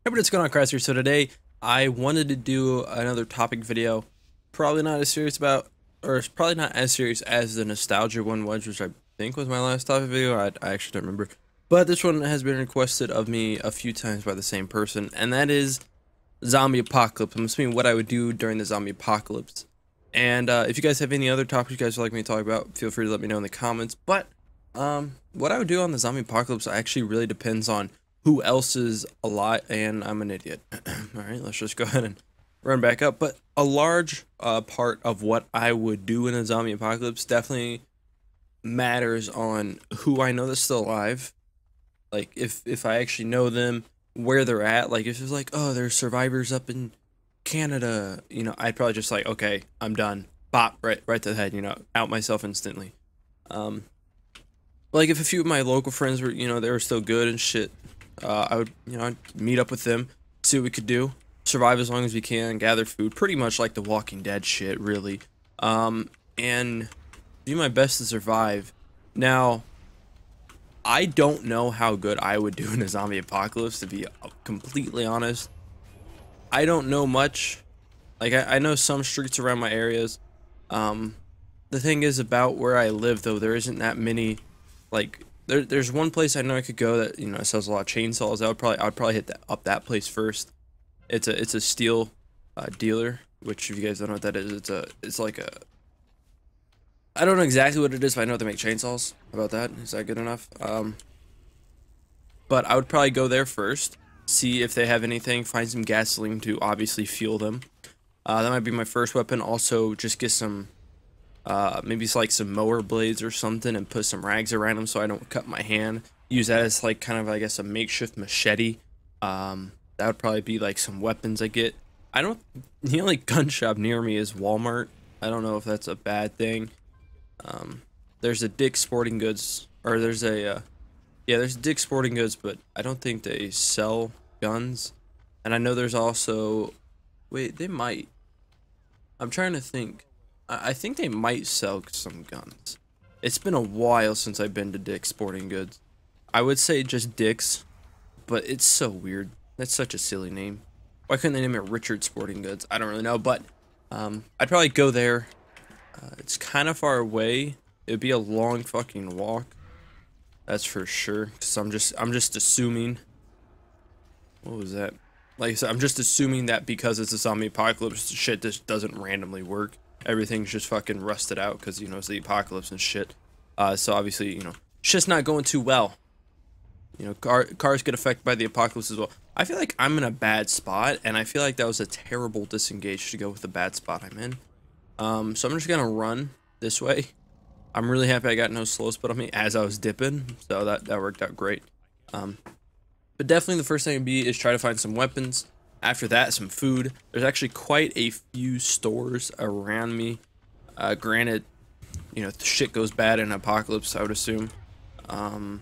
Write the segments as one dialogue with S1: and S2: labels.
S1: Hey, what's going on, Kryoz here? So today I wanted to do another topic video, probably not as serious about, or it's probably not as serious as the nostalgia one was, which I think was my last topic video. I actually don't remember, but this one has been requested of me a few times by the same person, and that is zombie apocalypse. I'm assuming what I would do during the zombie apocalypse. And if you guys have any other topics you guys would like me to talk about, feel free to let me know in the comments. But what I would do on the zombie apocalypse actually really depends on who else is alive. And I'm an idiot. All right, let's just go ahead and run back up. But a large part of what I would do in a zombie apocalypse definitely matters on who I know that's still alive. Like if I actually know them, where they're at. Like if it's like, oh, there's survivors up in Canada, I'd probably just like, okay, I'm done. Bop, right to the head, out myself instantly. Um, like if a few of my local friends were, they were still good and shit, I would, I'd meet up with them, see what we could do, survive as long as we can, gather food, pretty much like the Walking Dead shit, really. And do my best to survive. Now, I don't know how good I would do in a zombie apocalypse, to be completely honest. I don't know much. Like, I know some streets around my areas. The thing is about where I live, though, there isn't that many, like, there's one place I know I could go that, sells a lot of chainsaws. I'd probably hit up that place first. It's a steel dealer, which if you guys don't know what that is, it's like a, I don't know exactly what it is, but I know they make chainsaws. How about that? Is that good enough? But I would probably go there first, see if they have anything, find some gasoline to obviously fuel them. That might be my first weapon. Also, just get some, maybe it's like some mower blades or something, and put some rags around them so I don't cut my hand. Use that as like kind of, I guess, a makeshift machete. That would probably be like some weapons I get. The only gun shop near me is Walmart. I don't know if that's a bad thing. There's a Dick's Sporting Goods, or there's a, yeah, there's Dick's Sporting Goods, but I don't think they sell guns. And I know there's also, wait, they might. I'm trying to think. I think they might sell some guns. It's been a while since I've been to Dick's Sporting Goods. I would say just Dick's, but it's so weird. That's such a silly name. Why couldn't they name it Richard Sporting Goods? I don't really know, but I'd probably go there. It's kind of far away. It'd be a long fucking walk. That's for sure. Cause I'm just assuming. What was that? Like I said, I'm just assuming that because it's a zombie apocalypse, shit just doesn't randomly work. Everything's just fucking rusted out because it's the apocalypse and shit. So obviously, shit's not going too well. Cars get affected by the apocalypse as well. I feel like I'm in a bad spot, and I feel like that was a terrible disengage to go with the bad spot I'm in. So I'm just gonna run this way. I'm really happy I got no slow spot on me as I was dipping, so that worked out great. But definitely the first thing would be is try to find some weapons. After that, some food. There's actually quite a few stores around me. Granted, shit goes bad in apocalypse, I would assume. I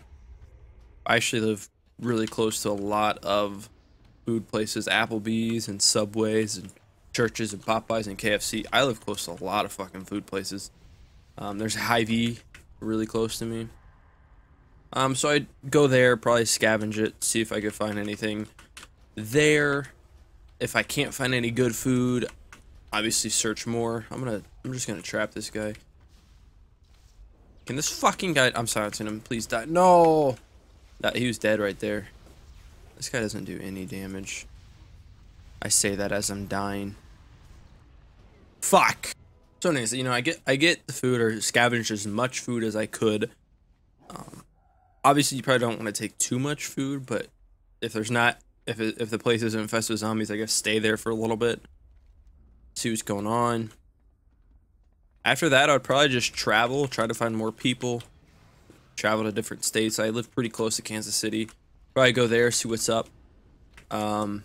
S1: actually live really close to a lot of food places, Applebee's and Subways and churches and Popeyes and KFC. I live close to a lot of fucking food places. There's Hy-Vee really close to me. So I'd go there, probably scavenge it, see if I could find anything there. If I can't find any good food, obviously search more. I'm just gonna trap this guy. Can this fucking guy? I'm silencing him. Please die. No, he was dead right there. This guy doesn't do any damage. I say that as I'm dying. Fuck. So anyways, I get the food, or scavenge as much food as I could. Obviously you probably don't want to take too much food, but if there's not, if the place isn't infested with zombies, I guess stay there for a little bit, see what's going on. After that, I'd probably just travel, try to find more people, travel to different states. I live pretty close to Kansas City. Probably go there, see what's up. I'm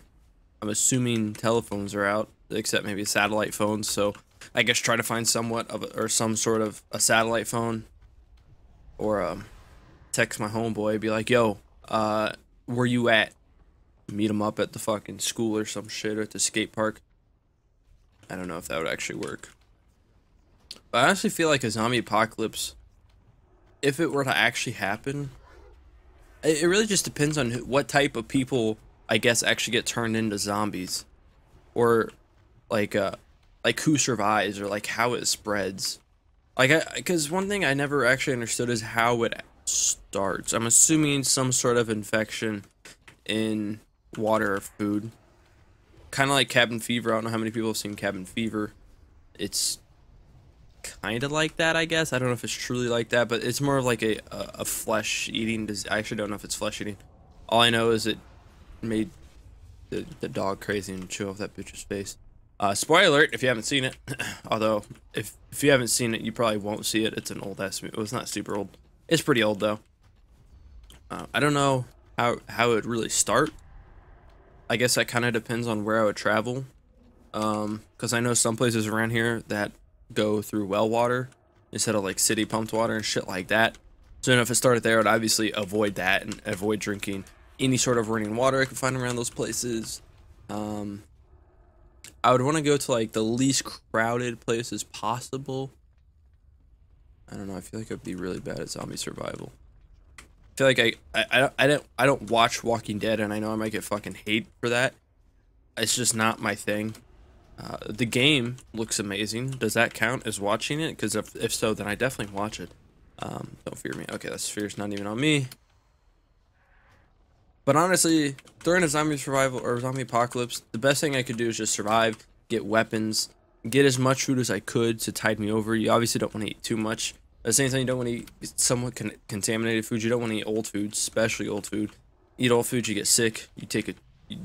S1: assuming telephones are out, except maybe satellite phones, so I guess try to find somewhat of or some sort of a satellite phone, or text my homeboy, be like, yo, where you at? Meet him up at the fucking school or some shit, or at the skate park. I don't know if that would actually work. But I honestly feel like a zombie apocalypse, if it were to actually happen, it really just depends on what type of people I guess, actually get turned into zombies, or like like who survives, or like how it spreads. Like, because one thing I never actually understood is how it starts. I'm assuming some sort of infection in water or food, kind of like cabin fever. I don't know how many people have seen cabin fever. It's kind of like that, I guess. I don't know if it's truly like that, but it's more of like a flesh eating disease. I actually don't know if it's flesh eating. All I know is it made the dog crazy and chew off that bitch's face. Spoiler alert if you haven't seen it. Although if you haven't seen it, you probably won't see it. It's an old ass movie. Well, it's not super old. It's pretty old though. I don't know how it would really start. I guess that kind of depends on where I would travel. Because I know some places around here that go through well water instead of like city pumped water and shit like that. So if it started there, I'd obviously avoid that and avoid drinking any sort of running water I could find around those places. I would want to go to like the least crowded places possible. I don't know. I feel like I'd be really bad at zombie survival. I feel like I don't watch Walking Dead, and I know I might get fucking hate for that. It's just not my thing. The game looks amazing. Does that count as watching it? Because if so, then I definitely watch it. Don't fear me. Okay, that fear's not even on me. But honestly, during a zombie survival or zombie apocalypse, the best thing I could do is just survive, get weapons, get as much food as I could to tide me over. You obviously don't want to eat too much. At the same time, you don't want to eat somewhat contaminated food. You don't want to eat old food, especially old food. Eat old food, you get sick. You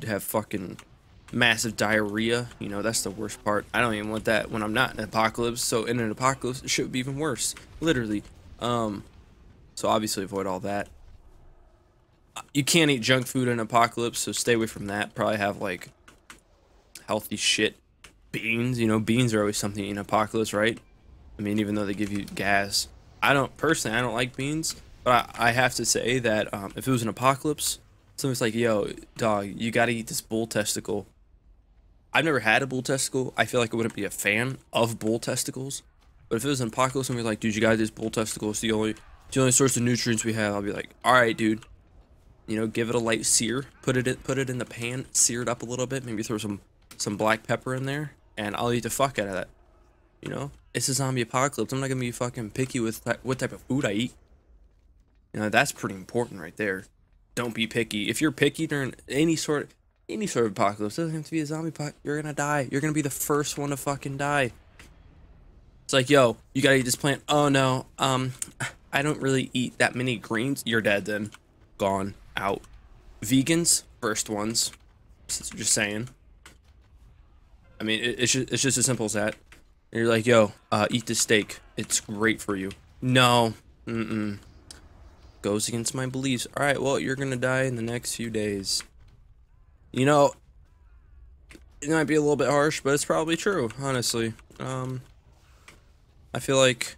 S1: have fucking massive diarrhea. You know, that's the worst part. I don't even want that when I'm not in an apocalypse. So in an apocalypse, it should be even worse, literally. So obviously avoid all that. You can't eat junk food in an apocalypse, so stay away from that. Probably have like healthy shit. Beans, you know, beans are always something in an apocalypse, right? I mean, even though they give you gas. I don't like beans, but I have to say that if it was an apocalypse, someone's like, yo, dog, you gotta eat this bull testicle. I've never had a bull testicle. I feel like I wouldn't be a fan of bull testicles. But if it was an apocalypse and we're like, dude, you gotta eat this bull testicle, it's the only source of nutrients we have, I'll be like, alright, dude. You know, give it a light sear, put it in the pan, sear it up a little bit, maybe throw some black pepper in there, and I'll eat the fuck out of that. You know, it's a zombie apocalypse. I'm not gonna be fucking picky with what type of food I eat. You know, that's pretty important right there. Don't be picky. If you're picky during any sort of apocalypse, it doesn't have to be a zombie apocalypse. You're gonna die. You're gonna be the first one to fucking die. It's like, yo, you gotta eat this plant. Oh no, I don't really eat that many greens. You're dead then. Gone. Out. Vegans, first ones. Just saying. I mean, it's just as simple as that. And you're like, yo, eat this steak. It's great for you. No. Goes against my beliefs. Alright, well, you're gonna die in the next few days. You know, it might be a little bit harsh, but it's probably true, honestly. I feel like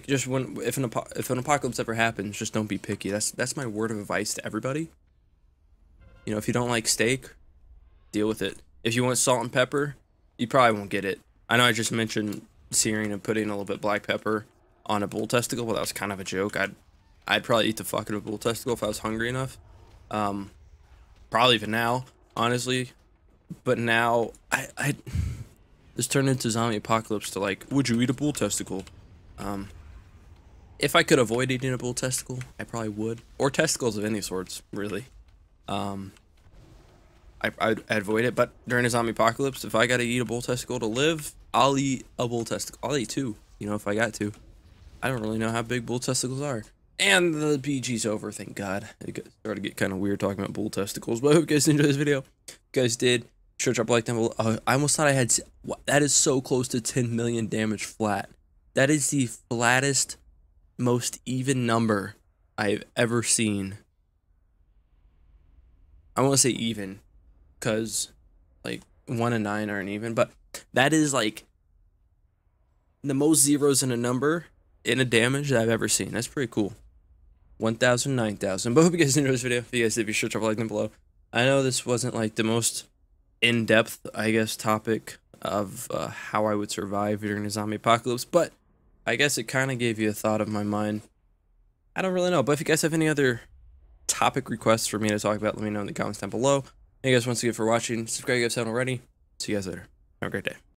S1: just if an apocalypse ever happens, just don't be picky. That's my word of advice to everybody. You know, if you don't like steak, deal with it. If you want salt and pepper, you probably won't get it. I know I just mentioned searing and putting a little bit black pepper on a bull testicle, but that was kind of a joke. I'd probably eat the fuck out of a bull testicle if I was hungry enough. Probably even now, honestly. But now I this turned into zombie apocalypse to like, would you eat a bull testicle? If I could avoid eating a bull testicle, I probably would. Or testicles of any sorts, really. I'd avoid it, but during a zombie apocalypse, if I gotta eat a bull testicle to live, I'll eat a bull testicle. I'll eat two, you know, if I got to. I don't really know how big bull testicles are. And the PG's over, thank God. It started to get kind of weird talking about bull testicles, but I hope you guys enjoyed this video. If you guys did, sure drop a like down below. I almost thought I had... That is so close to 10 million damage flat. That is the flattest, most even number I've ever seen. I want to say even, because like 1 and 9 aren't even, but that is like the most zeros in a number in a damage that I've ever seen. That's pretty cool. 1,000, 9,000. But I hope you guys enjoyed this video. If you guys did, be sure to drop a like down below. I know this wasn't like the most in-depth, I guess, topic of how I would survive during a zombie apocalypse, but I guess it kind of gave you a thought of my mind. I don't really know, but if you guys have any other topic requests for me to talk about, let me know in the comments down below. Thank you guys once again for watching. Subscribe if you guys haven't already. See you guys later. Have a great day.